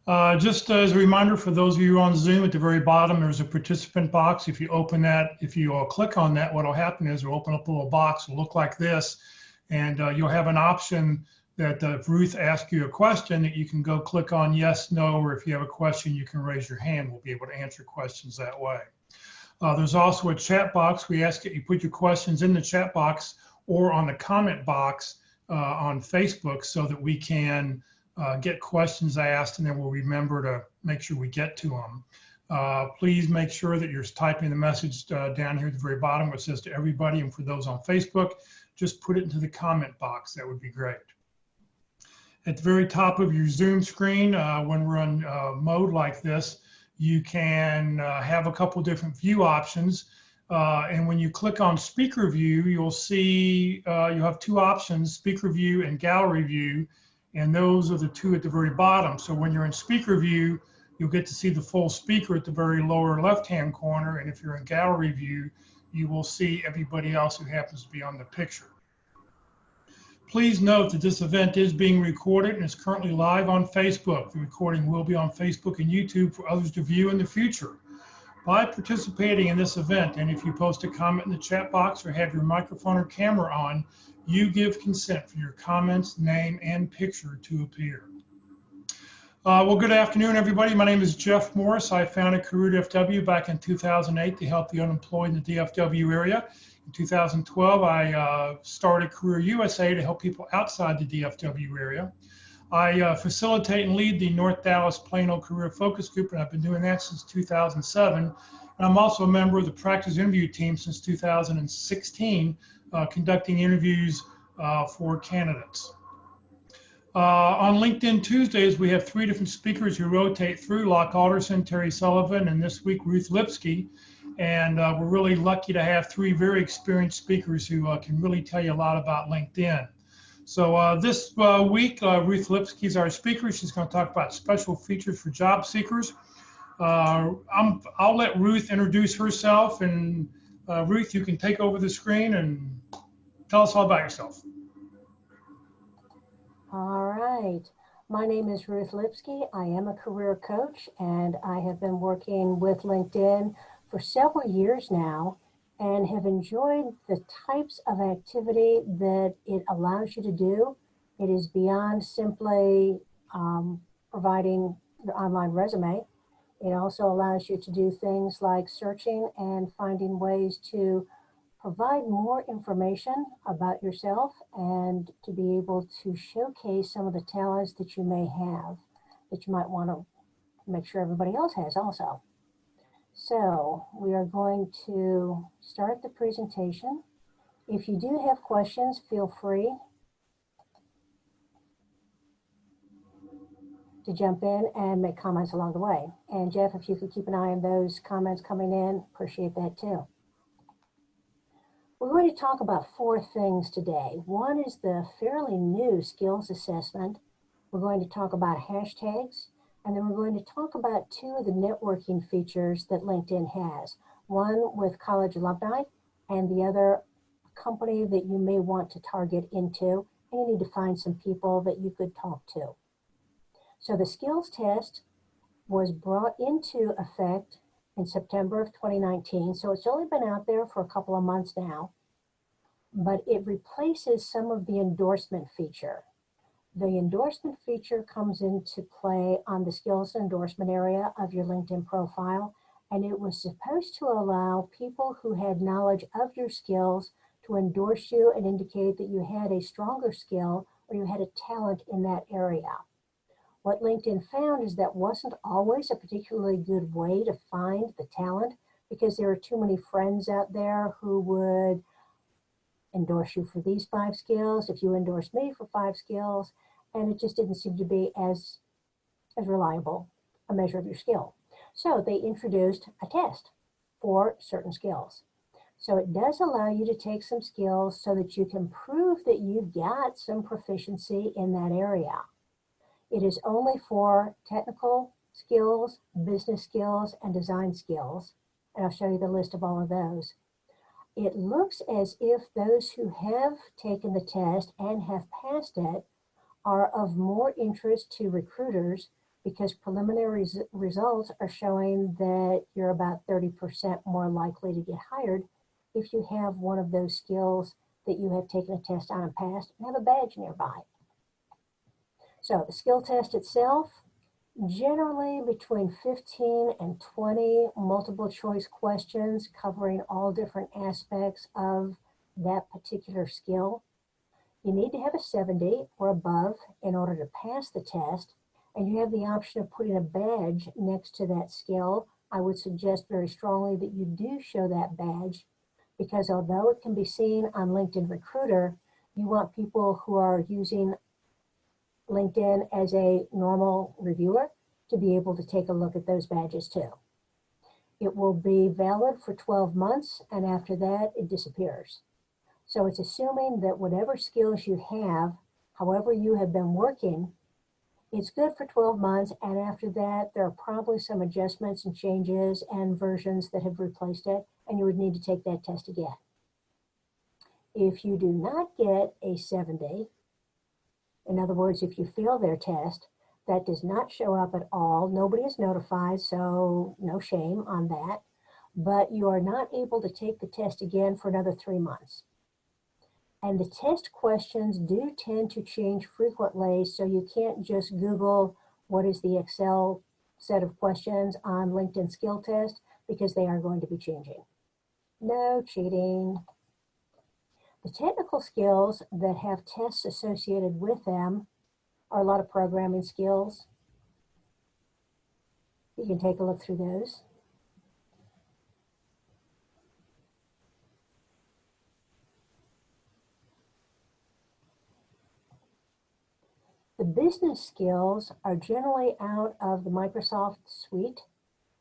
right. Just as a reminder for those of you on Zoom, at the very bottom, there's a participant box. If you open that, if you click on that, what will happen is it'll open up a little box, it'll look like this, and you'll have an option that if Ruth asks you a question, that you can go click on yes, no, or if you have a question, you can raise your hand. We'll be able to answer questions that way. There's also a chat box. We ask that you put your questions in the chat box or on the comment box on Facebook so that we can get questions asked, and then we'll remember to make sure we get to them. Please make sure that you're typing the message down here at the very bottom where it says to everybody, and for those on Facebook, just put it into the comment box. That would be great. At the very top of your Zoom screen, when we're on mode like this, you can have a couple different view options. And when you click on speaker view, you'll see you have two options, speaker view and gallery view. And those are the two at the very bottom. So when you're in speaker view, you'll get to see the full speaker at the very lower left-hand corner. And if you're in gallery view, you will see everybody else who happens to be on the picture. Please note that this event is being recorded and is currently live on Facebook. The recording will be on Facebook and YouTube for others to view in the future. By participating in this event, and if you post a comment in the chat box or have your microphone or camera on, you give consent for your comments, name, and picture to appear. Well, good afternoon, everybody. My name is Jeff Morris. I founded Career DFW back in 2008 to help the unemployed in the DFW area. In 2012, I started Career USA to help people outside the DFW area. I facilitate and lead the North Dallas Plano Career Focus Group, and I've been doing that since 2007. And I'm also a member of the practice interview team since 2016, conducting interviews for candidates. On LinkedIn Tuesdays, we have 3 different speakers who rotate through: Locke Alderson, Terry Sullivan, and this week, Ruth Lipsky. And we're really lucky to have 3 very experienced speakers who can really tell you a lot about LinkedIn. So this week, Ruth Lipsky is our speaker. She's going to talk about special features for job seekers. I'll let Ruth introduce herself, and Ruth, you can take over the screen and tell us all about yourself. All right. My name is Ruth Lipsky. I am a career coach, and I have been working with LinkedIn for several years now and have enjoyed the types of activity that it allows you to do. It is beyond simply providing the online resume. It also allows you to do things like searching and finding ways to provide more information about yourself and to be able to showcase some of the talents that you may have that you might want to make sure everybody else has also. So we are going to start the presentation. If you do have questions, feel free to jump in and make comments along the way. And Jeff, if you could keep an eye on those comments coming in, appreciate that too. We're going to talk about 4 things today. One is the fairly new skills assessment. We're going to talk about hashtags. And then we're going to talk about 2 of the networking features that LinkedIn has. One with college alumni, and the other company that you may want to target into. And you need to find some people that you could talk to. So the skills test was brought into effect in September of 2019. So it's only been out there for a couple of months now. But it replaces some of the endorsement feature. The endorsement feature comes into play on the skills endorsement area of your LinkedIn profile, and it was supposed to allow people who had knowledge of your skills to endorse you and indicate that you had a stronger skill or you had a talent in that area. What LinkedIn found is that wasn't always a particularly good way to find the talent, because there are too many friends out there who would endorse you for these 5 skills, if you endorse me for 5 skills, and it just didn't seem to be as reliable a measure of your skill. So they introduced a test for certain skills. So it does allow you to take some skills so that you can prove that you've got some proficiency in that area. It is only for technical skills, business skills, and design skills. And I'll show you the list of all of those. It looks as if those who have taken the test and have passed it are of more interest to recruiters because preliminary results are showing that you're about 30% more likely to get hired if you have one of those skills that you have taken a test on and passed and have a badge nearby. So the skill test itself, generally between 15 and 20 multiple choice questions covering all different aspects of that particular skill. You need to have a 70 or above in order to pass the test, and you have the option of putting a badge next to that skill. I would suggest very strongly that you do show that badge, because although it can be seen on LinkedIn Recruiter, you want people who are using LinkedIn as a normal reviewer to be able to take a look at those badges too. It will be valid for 12 months, and after that, it disappears. So it's assuming that whatever skills you have, however you have been working, it's good for 12 months, and after that, there are probably some adjustments and changes and versions that have replaced it, and you would need to take that test again. If you do not get a 7-day, in other words, if you fail their test, that does not show up at all. Nobody is notified, so no shame on that, but you are not able to take the test again for another 3 months. And the test questions do tend to change frequently, so you can't just Google what is the Excel set of questions on LinkedIn skill test, because they are going to be changing. No cheating. The technical skills that have tests associated with them are a lot of programming skills. You can take a look through those. The business skills are generally out of the Microsoft suite,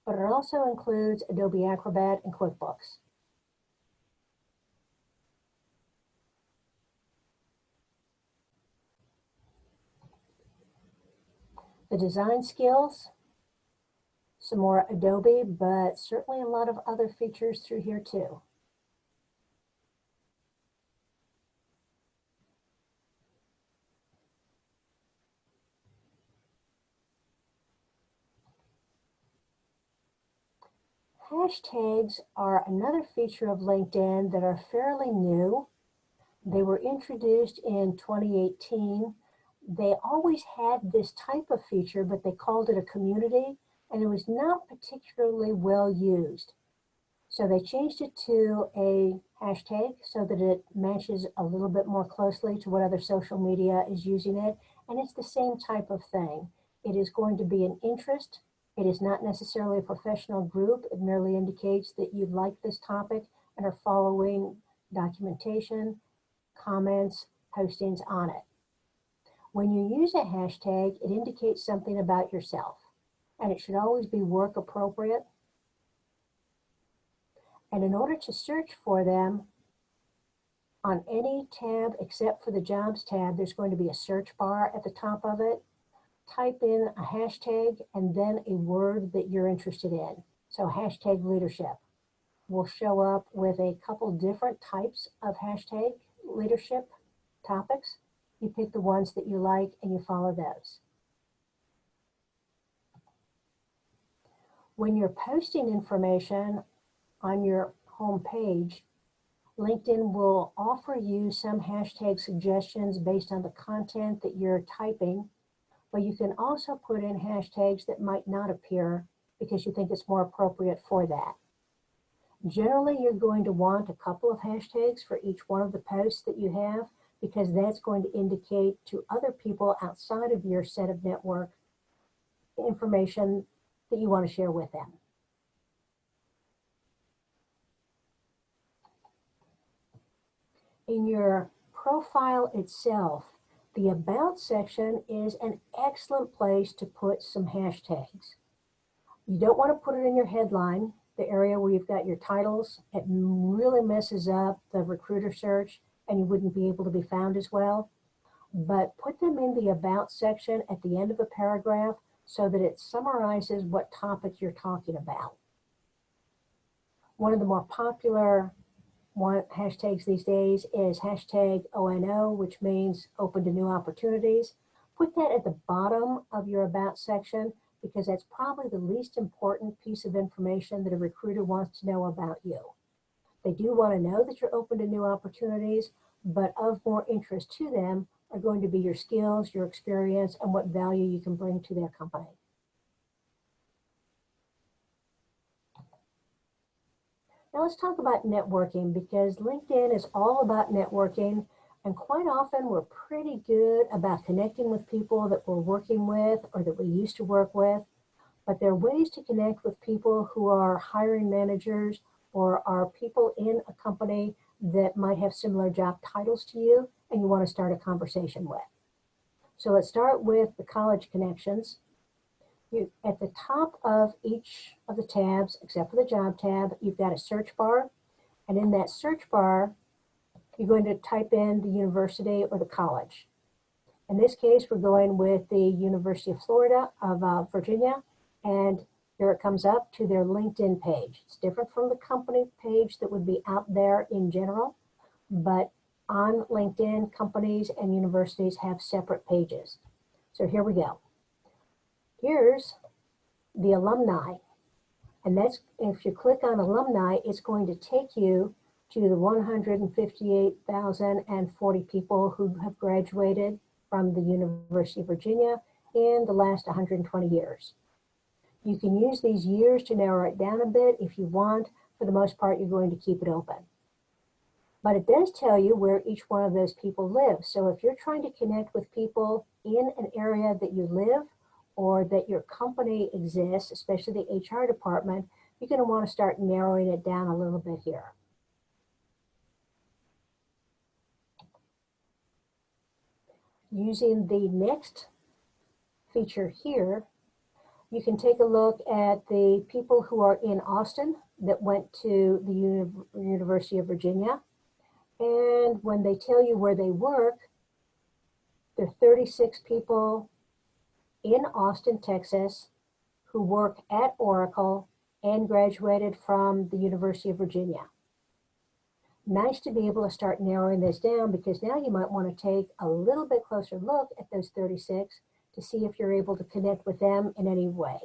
but it also includes Adobe Acrobat and QuickBooks. The design skills, some more Adobe, but certainly a lot of other features through here too. Hashtags are another feature of LinkedIn that are fairly new. They were introduced in 2018. They always had this type of feature, but they called it a community, and it was not particularly well used. So they changed it to a hashtag so that it matches a little bit more closely to what other social media is using it. And it's the same type of thing. It is going to be an interest. It is not necessarily a professional group. It merely indicates that you like this topic and are following documentation, comments, postings on it. When you use a hashtag, it indicates something about yourself, and it should always be work appropriate. And in order to search for them on any tab except for the Jobs tab, there's going to be a search bar at the top of it. Type in a hashtag and then a word that you're interested in. So hashtag leadership will show up with a couple different types of hashtag leadership topics. You pick the ones that you like and you follow those. When you're posting information on your home page, LinkedIn will offer you some hashtag suggestions based on the content that you're typing, but you can also put in hashtags that might not appear because you think it's more appropriate for that. Generally, you're going to want a couple of hashtags for each one of the posts that you have, because that's going to indicate to other people outside of your set of network information that you want to share with them. In your profile itself, the About section is an excellent place to put some hashtags. You don't want to put it in your headline, the area where you've got your titles. It really messes up the recruiter search and you wouldn't be able to be found as well. But put them in the About section at the end of a paragraph so that it summarizes what topic you're talking about. One of the more popular hashtags these days is hashtag ONO, which means open to new opportunities. Put that at the bottom of your About section because that's probably the least important piece of information that a recruiter wants to know about you. They do want to know that you're open to new opportunities, but of more interest to them are going to be your skills, your experience, and what value you can bring to their company. Now let's talk about networking, because LinkedIn is all about networking, and quite often we're pretty good about connecting with people that we're working with or that we used to work with, but there are ways to connect with people who are hiring managers or are people in a company that might have similar job titles to you and you want to start a conversation with. So let's start with the college connections. At the top of each of the tabs, except for the job tab, you've got a search bar. And in that search bar, you're going to type in the university or the college. In this case, we're going with the University of Florida of Virginia. And here it comes up to their LinkedIn page. It's different from the company page that would be out there in general. But on LinkedIn, companies and universities have separate pages. So here we go. Here's the alumni, and that's, if you click on alumni, it's going to take you to the 158,040 people who have graduated from the University of Virginia in the last 120 years. You can use these years to narrow it down a bit if you want. For the most part, you're going to keep it open. But it does tell you where each one of those people live. So if you're trying to connect with people in an area that you live, or that your company exists, especially the HR department, you're going to want to start narrowing it down a little bit here. Using the next feature here, you can take a look at the people who are in Austin that went to the University of Virginia. And when they tell you where they work, there are 36 people in Austin, Texas, who work at Oracle and graduated from the University of Virginia. Nice to be able to start narrowing this down, because now you might want to take a little bit closer look at those 36 to see if you're able to connect with them in any way.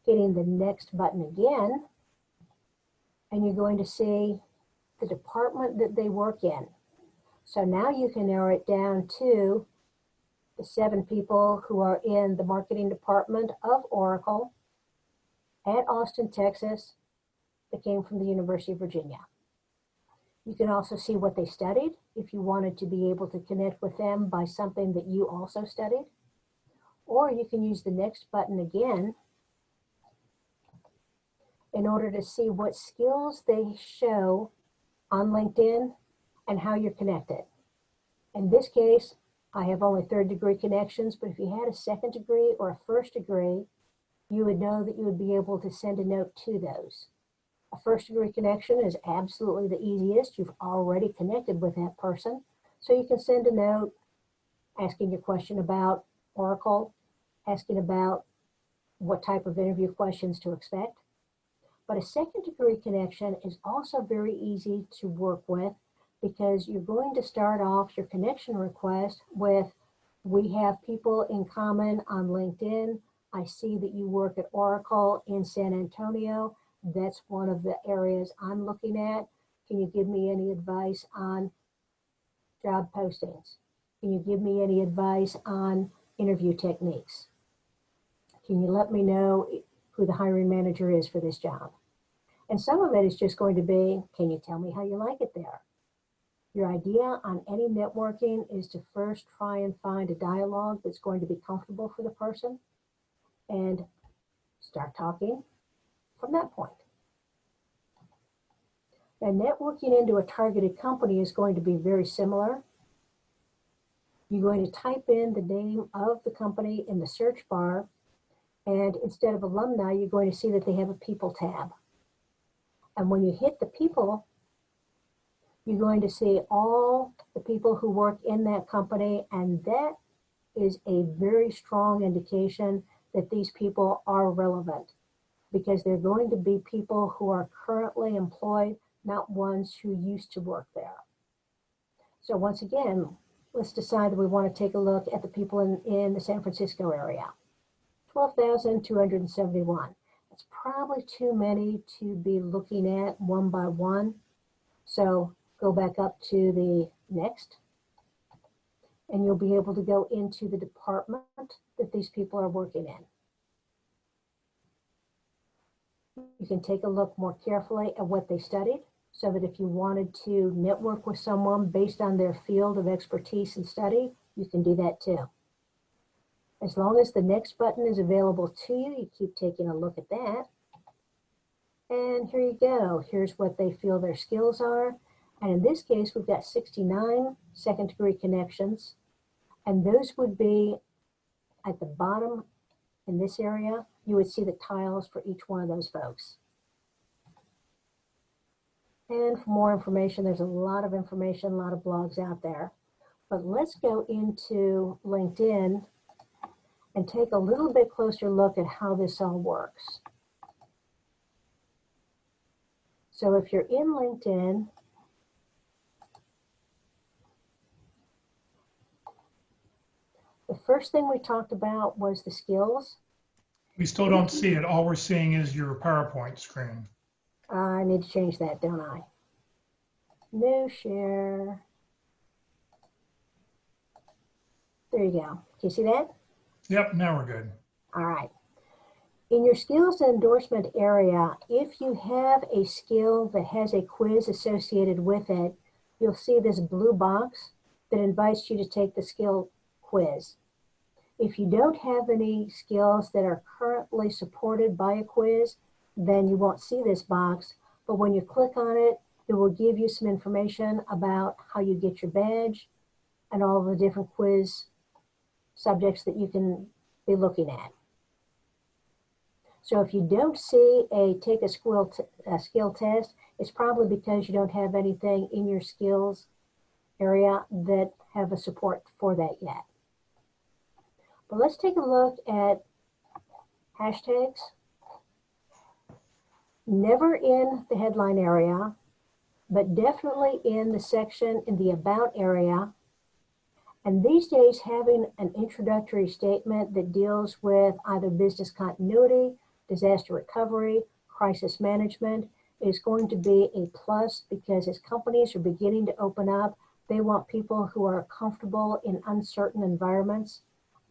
Hitting the next button again, and you're going to see the department that they work in. So now you can narrow it down to the 7 people who are in the marketing department of Oracle at Austin, Texas, that came from the University of Virginia. You can also see what they studied if you wanted to be able to connect with them by something that you also studied. Or you can use the next button again in order to see what skills they show on LinkedIn and how you're connected. In this case, I have only 3rd degree connections, but if you had a 2nd degree or a 1st degree, you would know that you would be able to send a note to those. A 1st degree connection is absolutely the easiest. You've already connected with that person. So you can send a note asking a question about Oracle, asking about what type of interview questions to expect. But a 2nd degree connection is also very easy to work with, because you're going to start off your connection request with, we have people in common on LinkedIn. I see that you work at Oracle in San Antonio. That's one of the areas I'm looking at. Can you give me any advice on job postings? Can you give me any advice on interview techniques? Can you let me know who the hiring manager is for this job? And some of it is just going to be, can you tell me how you like it there? Your idea on any networking is to first try and find a dialogue that's going to be comfortable for the person and start talking from that point. Now, networking into a targeted company is going to be very similar. You're going to type in the name of the company in the search bar, and instead of alumni, you're going to see that they have a people tab. And when you hit the people, you're going to see all the people who work in that company, and that is a very strong indication that these people are relevant, because they're going to be people who are currently employed, not ones who used to work there. So once again, let's decide that we want to take a look at the people in the San Francisco area. 12,271. That's probably too many to be looking at one by one. So go back up to the next, and you'll be able to go into the department that these people are working in. You can take a look more carefully at what they studied, so that if you wanted to network with someone based on their field of expertise and study, you can do that too. As long as the next button is available to you, you keep taking a look at that. And here you go. Here's what they feel their skills are. And in this case, we've got 69 second-degree connections. And those would be at the bottom in this area. You would see the tiles for each one of those folks. And for more information, there's a lot of information, a lot of blogs out there. But let's go into LinkedIn and take a little bit closer look at how this all works. So if you're in LinkedIn, the first thing we talked about was the skills. We still don't see it. All we're seeing is your PowerPoint screen. I need to change that, don't I? No share. There you go. Can you see that? Yep, now we're good. All right. In your skills and endorsement area, if you have a skill that has a quiz associated with it, you'll see this blue box that invites you to take the skill quiz. If you don't have any skills that are currently supported by a quiz, then you won't see this box. But when you click on it, it will give you some information about how you get your badge and all the different quiz subjects that you can be looking at. So if you don't see a take a skill test, it's probably because you don't have anything in your skills area that have a support for that yet. But let's take a look at hashtags. Never in the headline area, but definitely in the section in the about area. And these days, having an introductory statement that deals with either business continuity, disaster recovery, crisis management is going to be a plus, because as companies are beginning to open up, they want people who are comfortable in uncertain environments.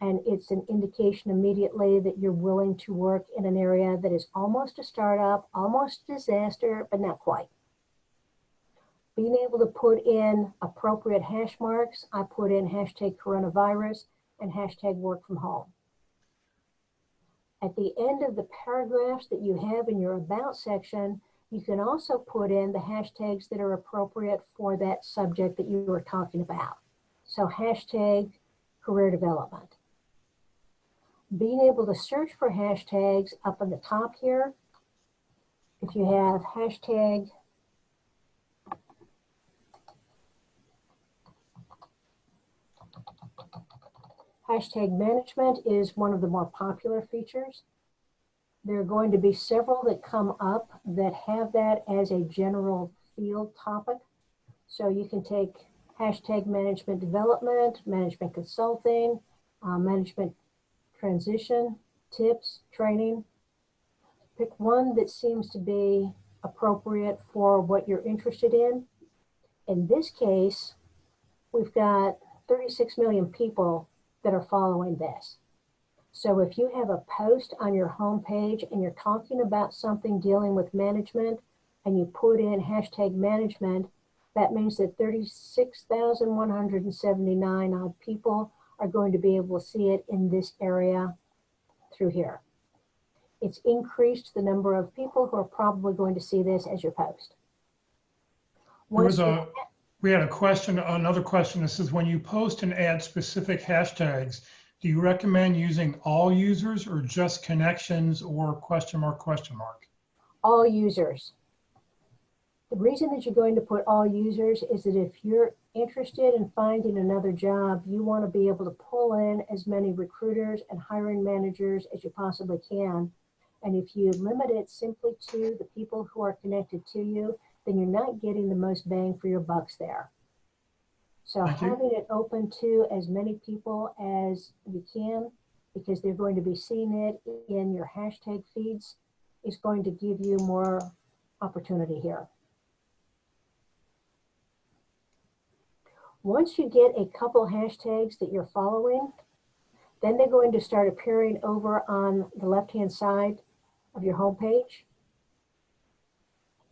And it's an indication immediately that you're willing to work in an area that is almost a startup, almost a disaster, but not quite. Being able to put in appropriate hash marks, I put in hashtag coronavirus and hashtag work from home. At the end of the paragraphs that you have in your about section, you can also put in the hashtags that are appropriate for that subject that you were talking about. So hashtag career development. Being able to search for hashtags up on the top here, if you have hashtag management is one of the more popular features. There are going to be several that come up that have that as a general field topic. So you can take hashtag management development, management consulting, management transition, tips, training. Pick one that seems to be appropriate for what you're interested in. In this case, we've got 36 million people that are following this. So if you have a post on your homepage and you're talking about something dealing with management and you put in hashtag management, that means that 36,179 odd people are going to be able to see it in this area through here. It's increased the number of people who are probably going to see this as your post. We had a question, another question. This is, when you post and add specific hashtags, do you recommend using all users or just connections or question mark, question mark? All users. The reason that you're going to put all users is that if you're interested in finding another job, you want to be able to pull in as many recruiters and hiring managers as you possibly can. And if you limit it simply to the people who are connected to you, then you're not getting the most bang for your bucks there. So Thank you. having it open to as many people as you can, because they're going to be seeing it in your hashtag feeds, is going to give you more opportunity here. Once you get a couple hashtags that you're following, then they're going to start appearing over on the left-hand side of your homepage.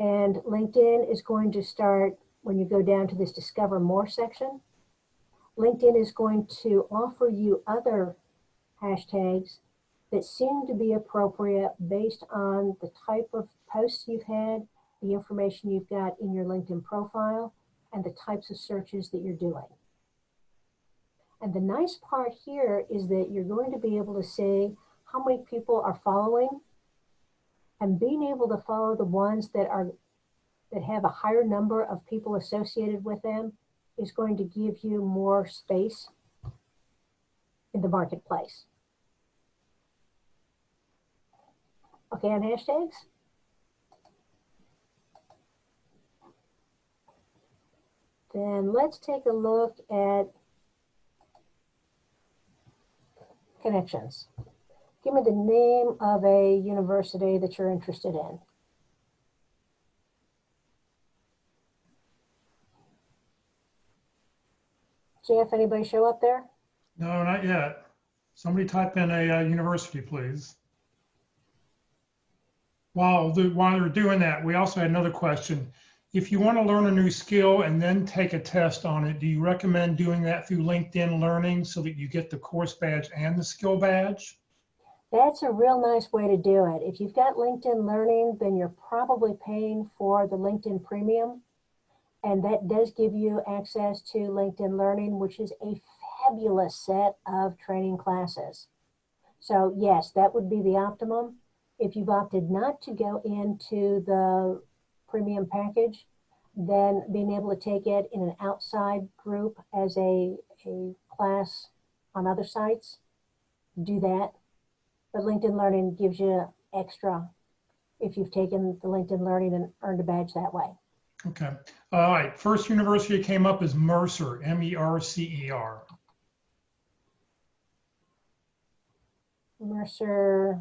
And LinkedIn is going to start, when you go down to this Discover More section, LinkedIn is going to offer you other hashtags that seem to be appropriate based on the type of posts you've had, the information you've got in your LinkedIn profile, and the types of searches that you're doing. And the nice part here is that you're going to be able to see how many people are following, and being able to follow the ones that have a higher number of people associated with them is going to give you more space in the marketplace. Okay, on hashtags? Then let's take a look at connections. Give me the name of a university that you're interested in. Jeff, anybody show up there? No, not yet. Somebody type in a university, please. While they're doing that, we also had another question. If you want to learn a new skill and then take a test on it, do you recommend doing that through LinkedIn Learning so that you get the course badge and the skill badge? That's a real nice way to do it. If you've got LinkedIn Learning, then you're probably paying for the LinkedIn Premium. And that does give you access to LinkedIn Learning, which is a fabulous set of training classes. So yes, that would be the optimum. If you've opted not to go into the premium package, then being able to take it in an outside group as a class on other sites, do that. But LinkedIn Learning gives you extra if you've taken the LinkedIn Learning and earned a badge that way. Okay. All right. First university that came up is Mercer, M-E-R-C-E-R. Mercer,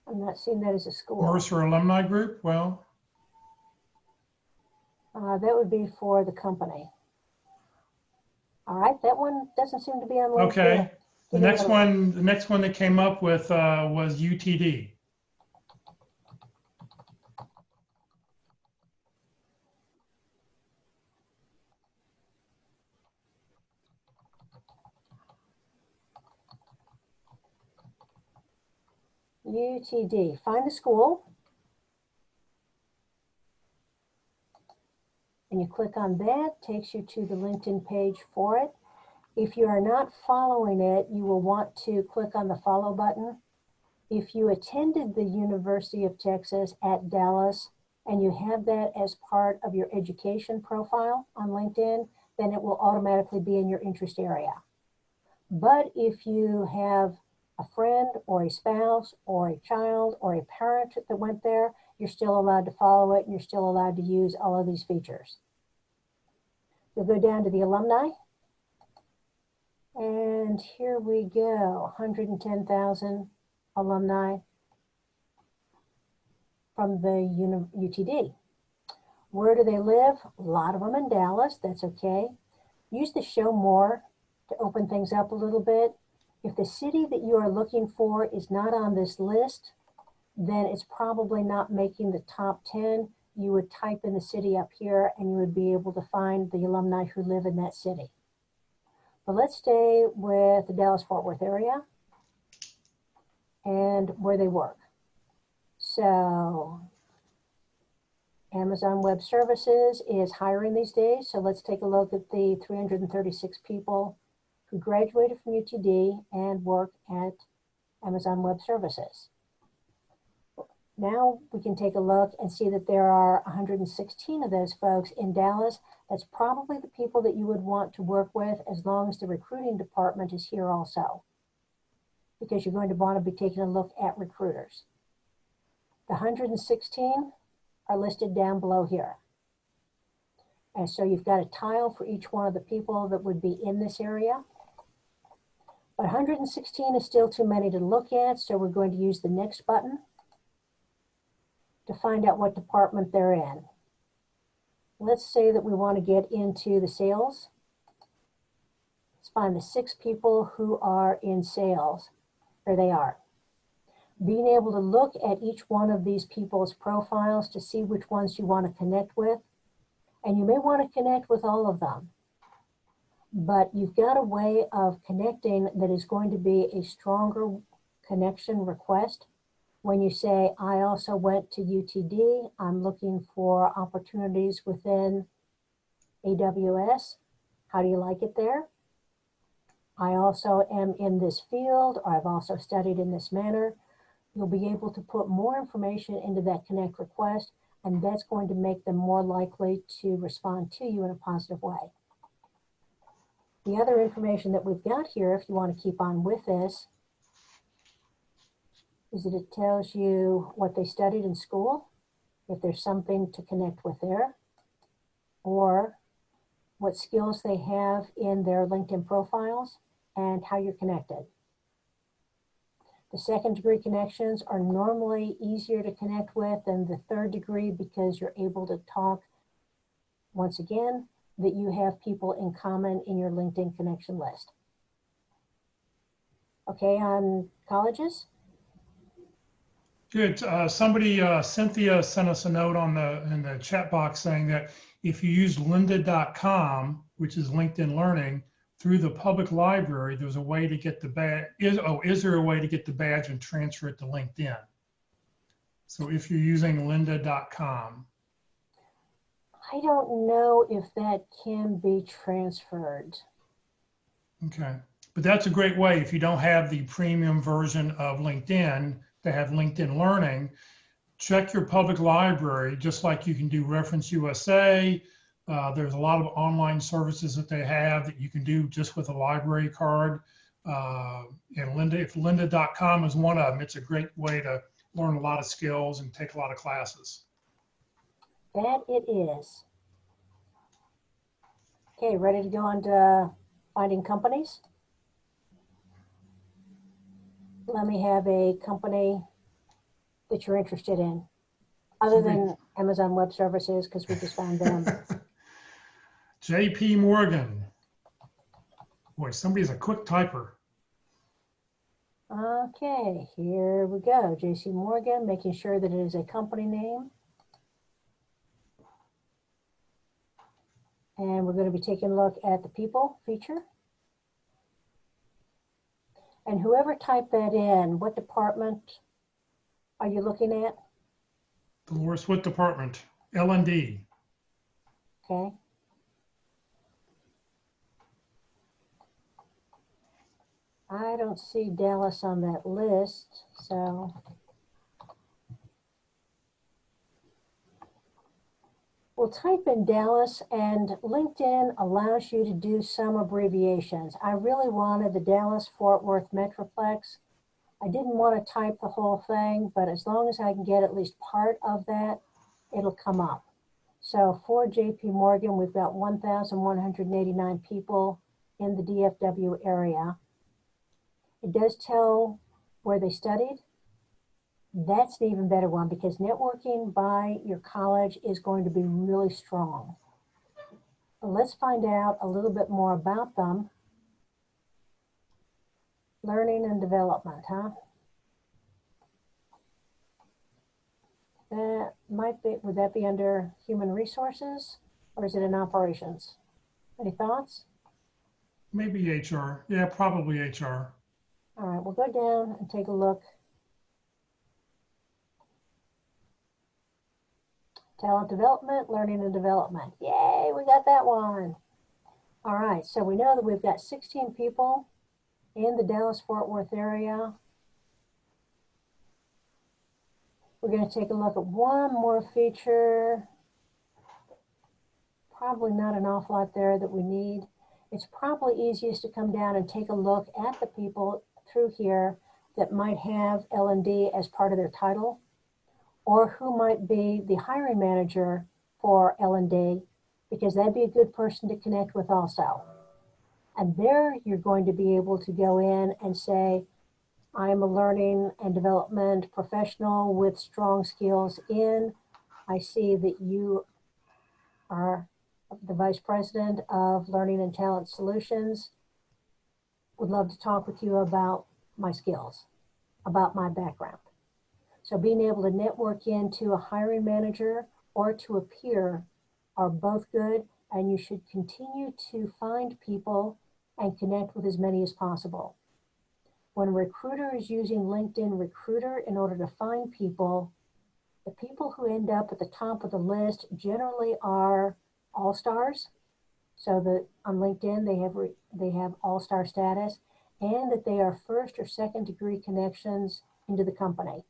I'm not seeing that as a school. Mercer Alumni Group, well. That would be for the company. All right, that one doesn't seem to be on LinkedIn. Okay. The next one that came up with was UTD. UTD, find the school. And you click on that, takes you to the LinkedIn page for it. If you are not following it, you will want to click on the follow button. If you attended the University of Texas at Dallas and you have that as part of your education profile on LinkedIn, then it will automatically be in your interest area. But if you have a friend or a spouse or a child or a parent that went there, you're still allowed to follow it and you're still allowed to use all of these features. You'll go down to the alumni. And here we go, 110,000 alumni from the UTD. Where do they live? A lot of them in Dallas, that's okay. Use the show more to open things up a little bit. If the city that you are looking for is not on this list, then it's probably not making the top 10. You would type in the city up here and you would be able to find the alumni who live in that city. But let's stay with the Dallas-Fort Worth area and where they work. So Amazon Web Services is hiring these days. So let's take a look at the 336 people who graduated from UTD and work at Amazon Web Services. Now we can take a look and see that there are 116 of those folks in Dallas. That's probably the people that you would want to work with as long as the recruiting department is here also, because you're going to want to be taking a look at recruiters. The 116 are listed down below here. And so you've got a tile for each one of the people that would be in this area. But 116 is still too many to look at, so we're going to use the next button to find out what department they're in. Let's say that we want to get into the sales. Let's find the 6 people who are in sales. There they are. Being able to look at each one of these people's profiles to see which ones you want to connect with. And you may want to connect with all of them. But you've got a way of connecting that is going to be a stronger connection request. When you say, I also went to UTD, I'm looking for opportunities within AWS. How do you like it there? I also am in this field, or I've also studied in this manner. You'll be able to put more information into that connect request, and that's going to make them more likely to respond to you in a positive way. The other information that we've got here, if you want to keep on with this, is that it tells you what they studied in school, if there's something to connect with there, or what skills they have in their LinkedIn profiles, and how you're connected. The second degree connections are normally easier to connect with than the third degree because you're able to talk, once again, that you have people in common in your LinkedIn connection list. Okay, on colleges? Good. Cynthia sent us a note in the chat box saying that if you use lynda.com, which is LinkedIn Learning, through the public library, there's a way to get the badge. Is there a way to get the badge and transfer it to LinkedIn? So if you're using lynda.com. I don't know if that can be transferred. Okay, but that's a great way if you don't have the premium version of LinkedIn to have LinkedIn Learning. Check your public library, just like you can do Reference USA. There's a lot of online services that they have that you can do just with a library card. And if lynda.com is one of them, it's a great way to learn a lot of skills and take a lot of classes. That it is. Okay, ready to go on to finding companies? Let me have a company that you're interested in, other than Amazon Web Services, because we just found them. JP Morgan. Boy, somebody's a quick typer. Okay, here we go. JC Morgan, making sure that it is a company name. And we're going to be taking a look at the people feature. And whoever typed that in, what department are you looking at? Dolores, what department? L&D. Okay. I don't see Dallas on that list, so we'll type in Dallas, and LinkedIn allows you to do some abbreviations. I really wanted the Dallas-Fort Worth Metroplex. I didn't want to type the whole thing, but as long as I can get at least part of that, it'll come up. So for JP Morgan, we've got 1,189 people in the DFW area. It does tell where they studied. That's an even better one because networking by your college is going to be really strong. So let's find out a little bit more about them. Learning and development, huh? That might be, would that be under human resources or is it in operations? Any thoughts? Maybe HR. Yeah, probably HR. All right, we'll go down and take a look. Talent development, learning and development. Yay, we got that one. All right, so we know that we've got 16 people in the Dallas-Fort Worth area. We're going to take a look at one more feature. Probably not an awful lot there that we need. It's probably easiest to come down and take a look at the people through here that might have L&D as part of their title, or who might be the hiring manager for L&D because that'd be a good person to connect with also. And there you're going to be able to go in and say, I am a learning and development professional with strong skills in, I see that you are the Vice President of Learning and Talent Solutions. Would love to talk with you about my skills, about my background. So being able to network into a hiring manager or to a peer are both good, and you should continue to find people and connect with as many as possible. When a recruiter is using LinkedIn Recruiter in order to find people, the people who end up at the top of the list generally are all-stars. So that on LinkedIn, they have all-star status, and that they are first or second degree connections into the company.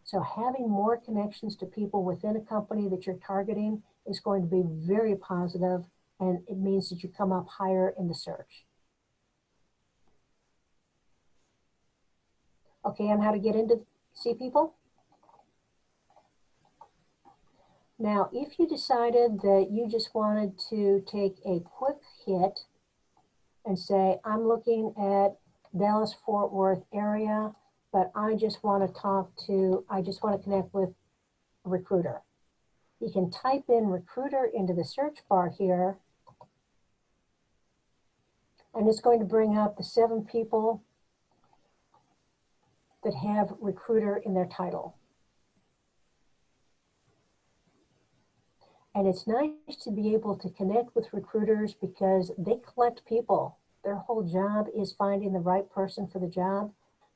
So having more connections to people within a company that you're targeting is going to be very positive, and it means that you come up higher in the search. Okay, on how to get into see people. Now, if you decided that you just wanted to take a quick hit and say, I'm looking at Dallas-Fort Worth area, but I just want to connect with a recruiter. You can type in recruiter into the search bar here, and it's going to bring up the 7 people that have recruiter in their title. And it's nice to be able to connect with recruiters because they collect people. Their whole job is finding the right person for the job.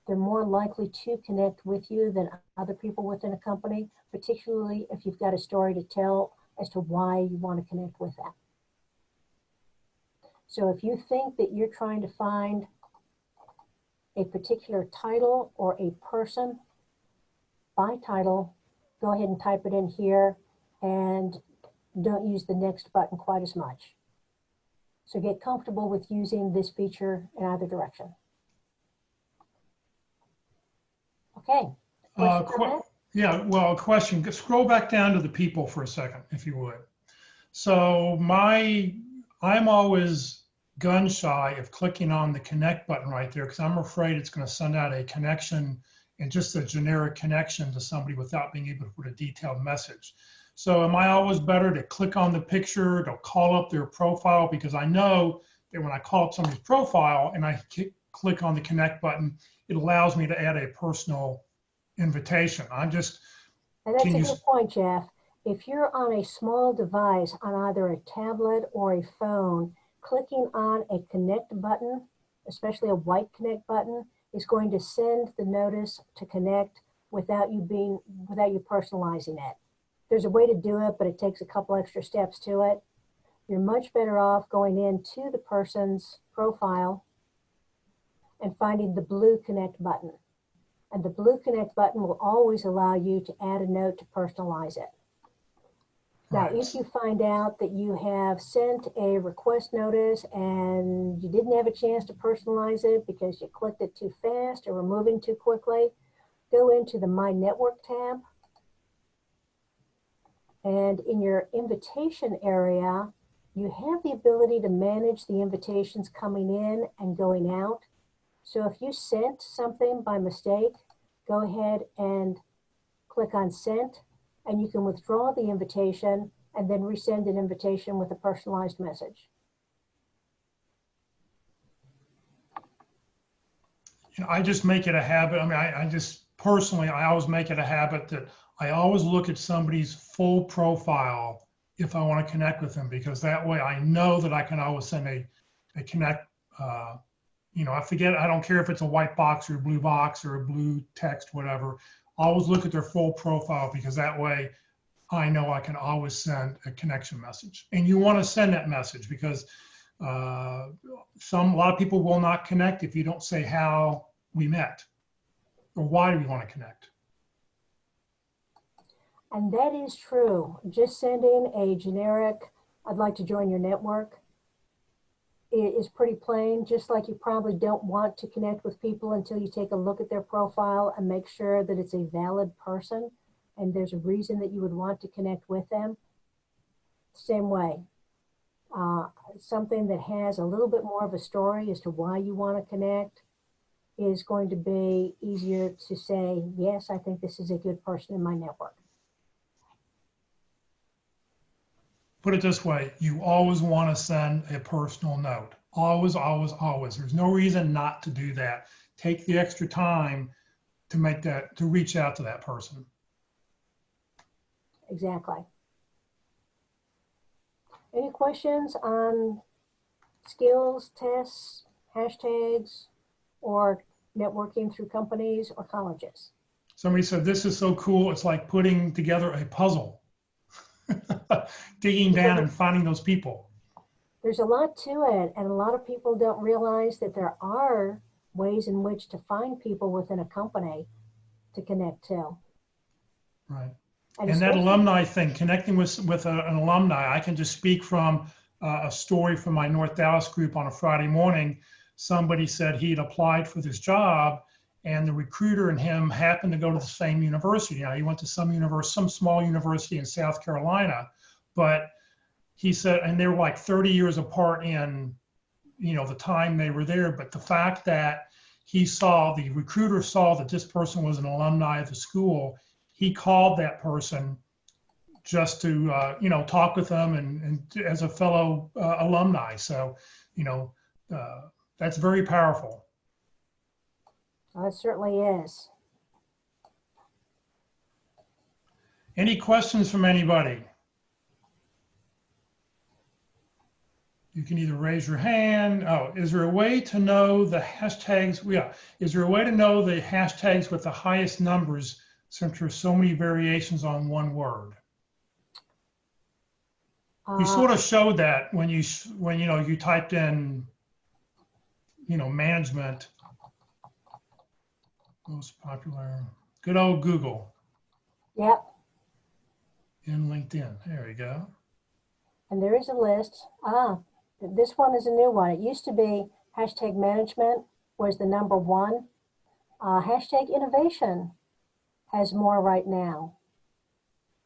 They're more likely to connect with you than other people within a company, particularly if you've got a story to tell as to why you want to connect with them. So if you think that you're trying to find a particular title or a person by title, go ahead and type it in here and don't use the next button quite as much. So get comfortable with using this feature in either direction. Okay. Yeah, well, a question. Scroll back down to the people for a second, if you would. So I'm always gun shy of clicking on the connect button right there because I'm afraid it's going to send out a connection and just a generic connection to somebody without being able to put a detailed message. So am I always better to click on the picture, to call up their profile? Because I know that when I call up somebody's profile and I click on the connect button, it allows me to add a personal invitation. And that's a good point, Jeff. If you're on a small device on either a tablet or a phone, clicking on a connect button, especially a white connect button, is going to send the notice to connect without you personalizing it. There's a way to do it, but it takes a couple extra steps to it. You're much better off going into the person's profile and finding the blue connect button. And the blue connect button will always allow you to add a note to personalize it. Now, if you find out that you have sent a request notice and you didn't have a chance to personalize it because you clicked it too fast or were moving too quickly, go into the My Network tab. And in your invitation area, you have the ability to manage the invitations coming in and going out. So if you sent something by mistake, go ahead and click on Sent, and you can withdraw the invitation and then resend an invitation with a personalized message. I just make it a habit. I mean, I just personally, I always make it a habit that I always look at somebody's full profile if I want to connect with them, because that way I know that I can always send a connect, I don't care if it's a white box or a blue box or a blue text, whatever. Always look at their full profile, because that way I know I can always send a connection message. And you want to send that message because a lot of people will not connect if you don't say how we met or why do we want to connect. And that is true. Just sending a generic, I'd like to join your network, is pretty plain, just like you probably don't want to connect with people until you take a look at their profile and make sure that it's a valid person and there's a reason that you would want to connect with them. Same way, something that has a little bit more of a story as to why you want to connect is going to be easier to say, yes, I think this is a good person in my network. Put it this way, you always want to send a personal note. Always, always, always. There's no reason not to do that. Take the extra time to make that, to reach out to that person. Exactly. Any questions on skills, tests, hashtags, or networking through companies or colleges? Somebody said, this is so cool. It's like putting together a puzzle, digging down and finding those people. There's a lot to it, and a lot of people don't realize that there are ways in which to find people within a company to connect to. Right. And that alumni thing, connecting with an alumni, I can just speak from a story from my North Dallas group on a Friday morning. Somebody said he'd applied for this job, and the recruiter and him happened to go to the same university. Now, he went to some small university in South Carolina, but he said, and they were like 30 years apart in, the time they were there. But the fact that the recruiter saw that this person was an alumni of the school, he called that person just to, talk with them and as a fellow alumni. So, that's very powerful. It certainly is. Any questions from anybody? You can either raise your hand. Oh, is there a way to know the hashtags? Yeah. Is there a way to know the hashtags with the highest numbers since there's so many variations on one word? You sort of showed that when you typed in, management, most popular, good old Google. Yep. In LinkedIn. There we go. And there is a list. This one is a new one. It used to be hashtag management was the number one. Hashtag innovation has more right now.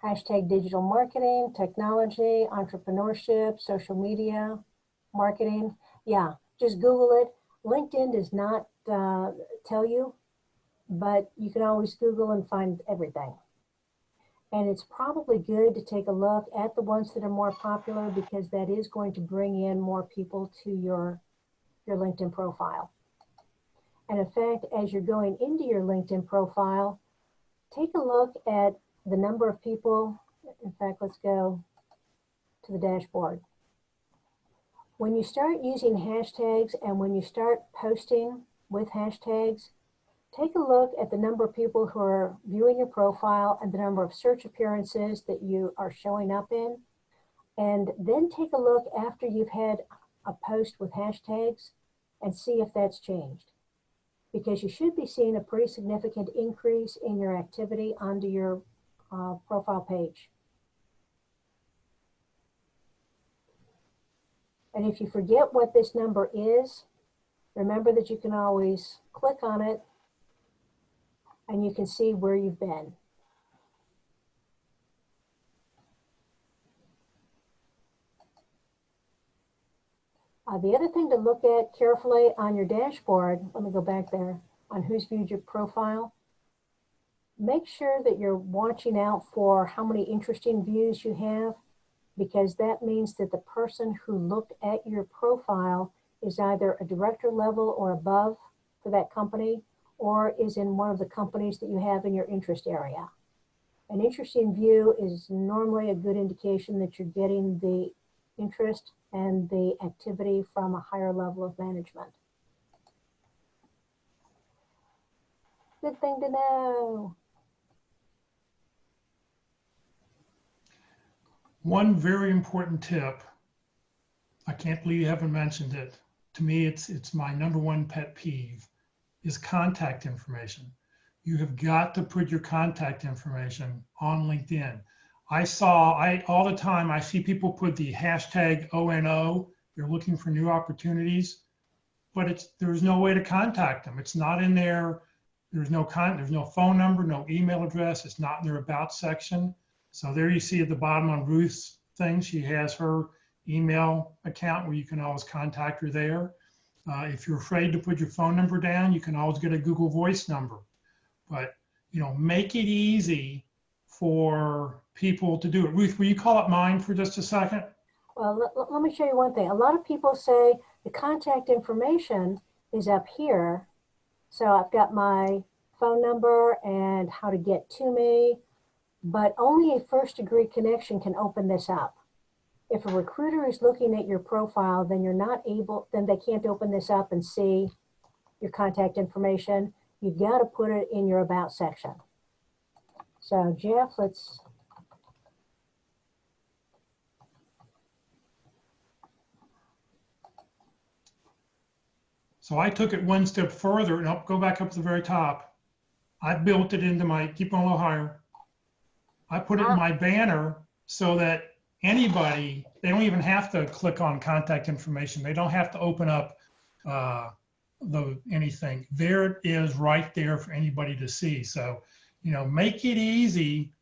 Hashtag digital marketing, technology, entrepreneurship, social media, marketing. Yeah, just Google it. LinkedIn does not tell you, but you can always Google and find everything. And it's probably good to take a look at the ones that are more popular because that is going to bring in more people to your LinkedIn profile. And in fact, as you're going into your LinkedIn profile, take a look at the number of people. In fact, let's go to the dashboard. When you start using hashtags and when you start posting with hashtags, take a look at the number of people who are viewing your profile and the number of search appearances that you are showing up in. And then take a look after you've had a post with hashtags and see if that's changed. Because you should be seeing a pretty significant increase in your activity onto your profile page. And if you forget what this number is, remember that you can always click on it and you can see where you've been. The other thing to look at carefully on your dashboard, let me go back there, on who's viewed your profile. Make sure that you're watching out for how many interesting views you have, because that means that the person who looked at your profile is either a director level or above for that company, or is in one of the companies that you have in your interest area. An interesting view is normally a good indication that you're getting the interest and the activity from a higher level of management. Good thing to know. One very important tip, I can't believe you haven't mentioned it. To me, it's my number one pet peeve, is contact information. You have got to put your contact information on LinkedIn. All the time, I see people put the hashtag ONO, they're looking for new opportunities, but there's no way to contact them. It's not in there. There's no phone number, no email address. It's not in their about section. So there you see at the bottom on Ruth's thing, she has her email account where you can always contact her there. If you're afraid to put your phone number down, you can always get a Google Voice number. But, you know, make it easy for people to do it. Ruth, will you call up mine for just a second? Well, let me show you one thing. A lot of people say the contact information is up here. So I've got my phone number and how to get to me, but only a first degree connection can open this up. If a recruiter is looking at your profile, then then they can't open this up and see your contact information. You've got to put it in your About section. So Jeff, So I took it one step further and go back up to the very top. I built it into my, keep going a little higher. I put it in my banner so that anybody, they don't even have to click on contact information. They don't have to open up anything. There it is right there for anybody to see. So, you know, make it easy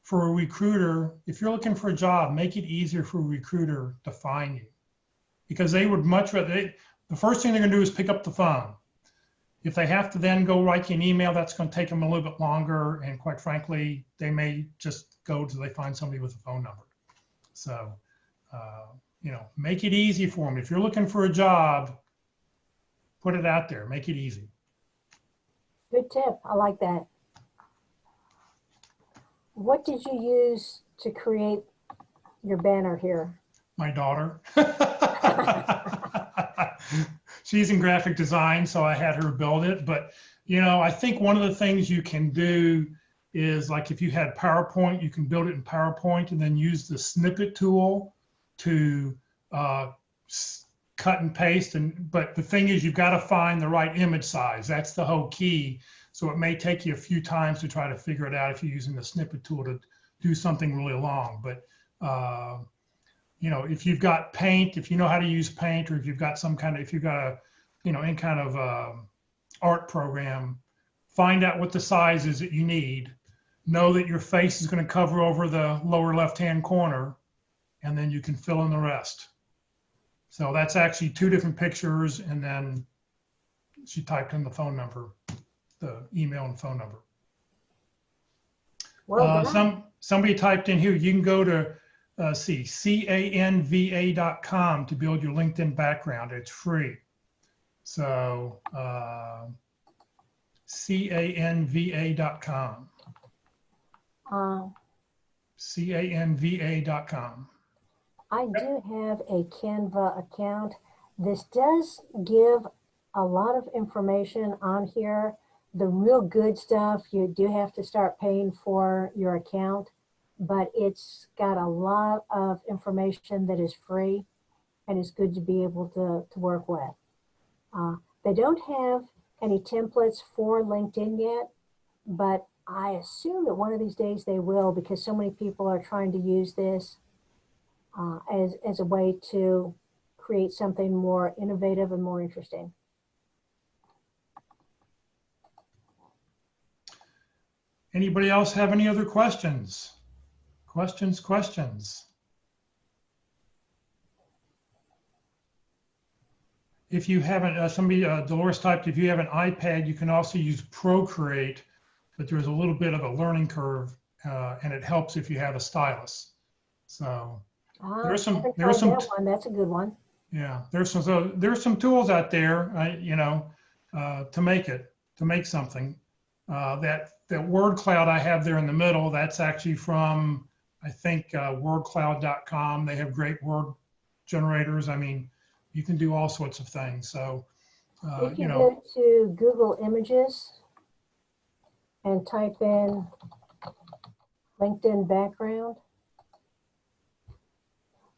for a recruiter. If you're looking for a job, make it easier for a recruiter to find you, because they would much rather, the first thing they're gonna do is pick up the phone. If they have to then go write you an email, that's gonna take them a little bit longer. And quite frankly, they may just go till they find somebody with a phone number. So, you know, make it easy for them. If you're looking for a job, put it out there, make it easy. good tip. I like that. What did you use to create your banner here? My daughter. She's in graphic design, so I had her build it. But, you know, I think one of the things you can do is, like, if you had PowerPoint, you can build it in PowerPoint and then use the snippet tool to cut and paste. But the thing is, you've got to find the right image size. That's the whole key. So it may take you a few times to try to figure it out if you're using the snippet tool to do something really long. But you know, if you've got Paint, if you know how to use Paint, or if you've got some kind of, if you've got a, you know, any kind of art program, find out what the size is that you need. Know that your face is going to cover over the lower left-hand corner, and then you can fill in the rest. So that's actually 2 different pictures, and then she typed in the phone number, the email and phone number. Well, somebody typed in here, you can go to canva.com to build your LinkedIn background. It's free. So canva.com. canva.com. I do have a Canva account. This does give a lot of information on here. The real good stuff, you do have to start paying for your account, but it's got a lot of information that is free and is good to be able to work with. They don't have any templates for LinkedIn yet, but I assume that one of these days they will, because so many people are trying to use this as a way to create something more innovative and more interesting. Anybody else have any other questions? Questions? If you haven't, Dolores typed, if you have an iPad, you can also use Procreate, but there's a little bit of a learning curve, and it helps if you have a stylus. So there's some one. That's a good one. Yeah, there's some tools out there, you know, to make something. That word cloud I have there in the middle, that's actually from, I think, wordcloud.com. They have great word generators. I mean, you can do all sorts of things. So, if you go to Google Images and type in LinkedIn background,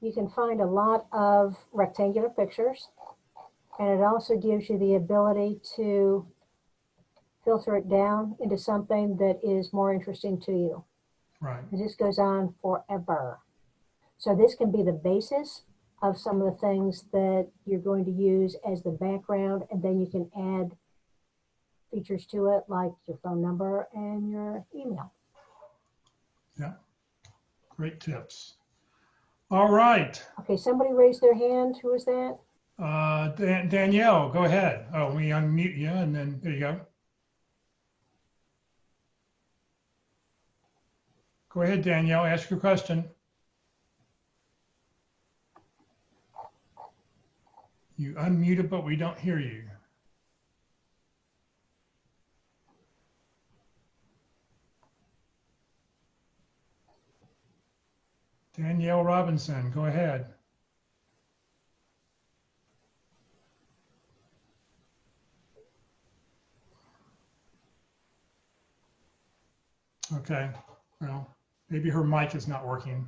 you can find a lot of rectangular pictures, and it also gives you the ability to filter it down into something that is more interesting to you. Right. And this goes on forever. So this can be the basis of some of the things that you're going to use as the background, and then you can add features to it like your phone number and your email. Yeah, great tips. All right. Okay, somebody raised their hand. Who is that? Danielle, go ahead. Oh, we unmute you, and then there you go. Go ahead, Danielle, ask your question. You unmuted, but we don't hear you. Danielle Robinson, go ahead. Okay, well, maybe her mic is not working.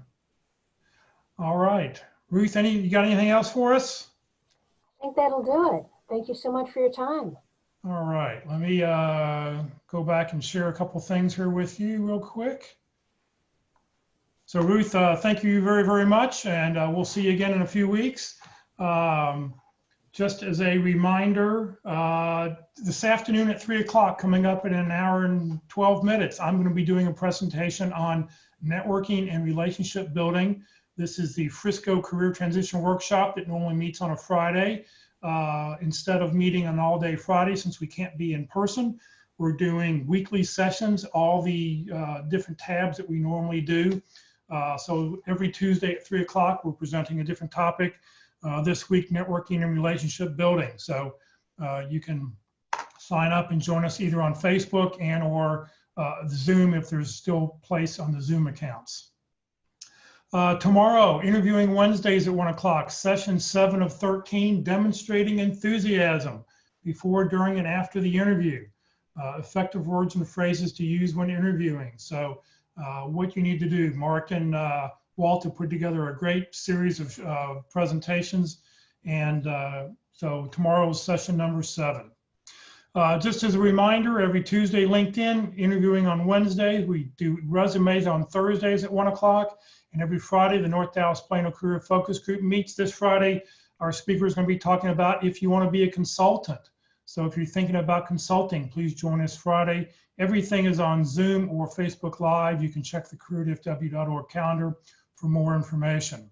All right, Ruth, you got anything else for us? I think that'll do it. Thank you so much for your time. All right, let me go back and share a couple things here with you real quick. So Ruth, thank you very, very much, and we'll see you again in a few weeks. Just as a reminder, this afternoon at 3 o'clock, coming up in an hour and 12 minutes, I'm going to be doing a presentation on networking and relationship building. This is the Frisco Career Transition Workshop that normally meets on a Friday. Instead of meeting on all day Friday, since we can't be in person, we're doing weekly sessions, all the different tabs that we normally do. So every Tuesday at 3 o'clock, we're presenting a different topic. This week, networking and relationship building. So you can sign up and join us either on Facebook and or Zoom if there's still place on the Zoom accounts. Tomorrow, interviewing Wednesdays at 1 o'clock, session 7 of 13, demonstrating enthusiasm before, during, and after the interview. Effective words and phrases to use when interviewing. So what you need to do, Mark and Walt have put together a great series of presentations, and so tomorrow's session number 7. Just as a reminder, every Tuesday LinkedIn, interviewing on Wednesdays, we do resumes on Thursdays at 1 o'clock, and every Friday the North Dallas Plano Career Focus Group meets. This Friday, our speaker is going to be talking about if you want to be a consultant. So if you're thinking about consulting, please join us Friday. Everything is on Zoom or Facebook Live. You can check the careerdfw.org calendar for more information.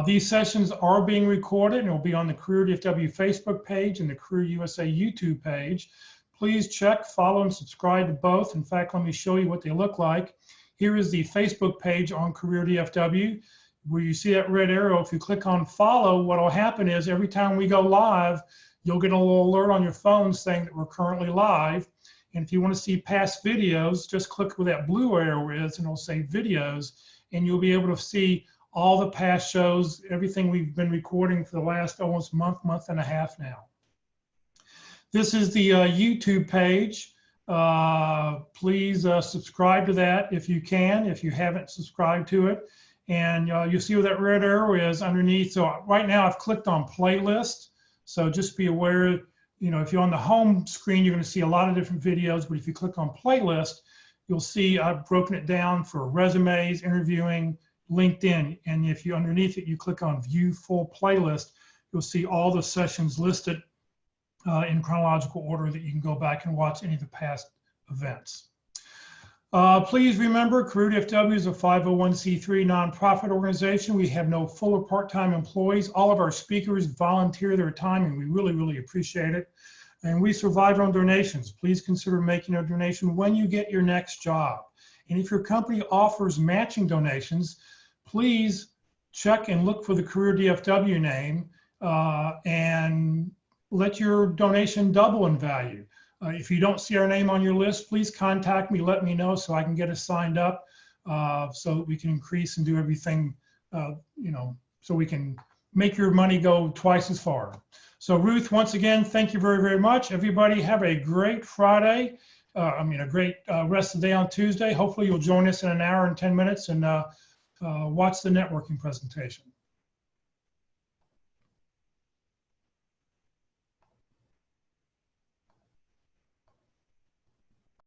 These sessions are being recorded and will be on the Career DFW Facebook page and the Career USA YouTube page. Please check, follow, and subscribe to both. In fact, let me show you what they look like. Here is the Facebook page on Career DFW. Where you see that red arrow, if you click on follow, what will happen is every time we go live, you'll get a little alert on your phone saying that we're currently live. And if you want to see past videos, just click where that blue arrow is and it'll say videos, and you'll be able to see all the past shows, everything we've been recording for the last almost month and a half now. This is the YouTube page. Please subscribe to that if you can, if you haven't subscribed to it. And you'll see where that red arrow is underneath. So right now I've clicked on playlist. So just be aware, if you're on the home screen, you're going to see a lot of different videos, but if you click on playlist, you'll see I've broken it down for resumes, interviewing, LinkedIn, and if you underneath it, you click on view full playlist, you'll see all the sessions listed in chronological order that you can go back and watch any of the past events. Please remember, Career DFW is a 501c3 nonprofit organization. We have no full or part-time employees. All of our speakers volunteer their time, and we really, really appreciate it. And we survive on donations. Please consider making a donation when you get your next job. And if your company offers matching donations, please check and look for the Career DFW name and let your donation double in value. If you don't see our name on your list, please contact me, let me know so I can get us signed up so that we can increase and do everything, so we can make your money go twice as far. So Ruth, once again, thank you very, very much. Everybody have a great Friday. A great rest of the day on Tuesday. Hopefully you'll join us in an hour and 10 minutes and watch the networking presentation.